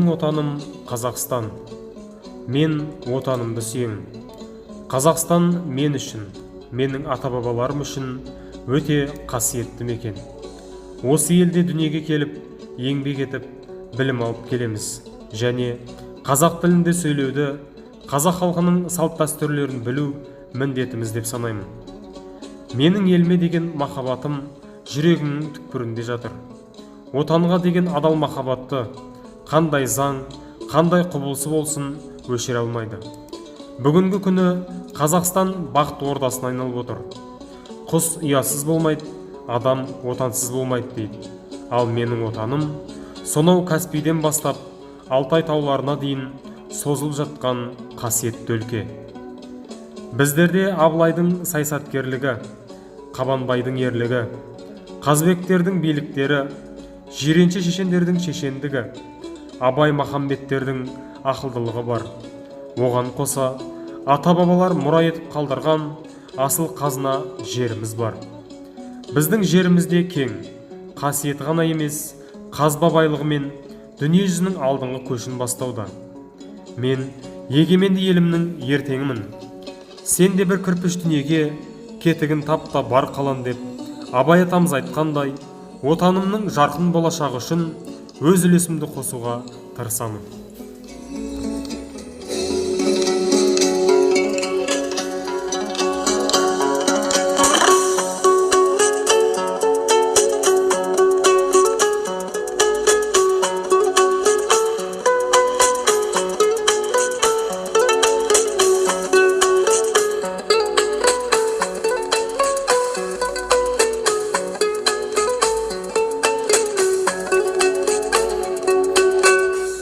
Менің отаным Қазақстан. Мен отанымды сүйемін. Қазақстан мен үшін, менің ата-бабаларым үшін өте қасиетті мекен. Осы елде дүниеге келіп, еңбек етіп, білім алып келеміз. Және қазақ тілінде сөйлеуді, қазақ халқының салт-дәстүрлерін білу міндетіміз деп санаймын. Менің еліме деген махаббатым жүрегімнің түкпірінде жатыр. Отанға деген адал махаббатты қандай заң, қандай құбылысы болсын өшіре алмайды. Бүгінгі күні Қазақстан бақыт ордасына айналып отыр. Құс ұясыз болмайды, адам отансыз болмайды дейді. Ал менің отаным сонау Каспийден бастап Алтай тауларына дейін созылып жатқан қасиетті өлке. Біздерде Абылайдың саясаткерлігі, Қабанбайдың ерлігі, Қазбектердің биліктері, Жиренше шешендердің шешендігі, Абай Махамбеттердің ақылдылығы бар. Оған қоса ата-бабалар мұра етіп қалдырған асыл қазына жеріміз бар. Біздің жерімізде кең, қасиеті ғана емес, қазба байлығымен дүниежүзінің алдыңғы көшін бастауда. Мен егеменді елімнің ертеңімін. Сен де бір кірпіш дүниеге кетігін тапта бар қалан деп Абай атамыз айтқандай, отанымның жарқын болашағы үшін өз үлесімді қосуға тырысамын.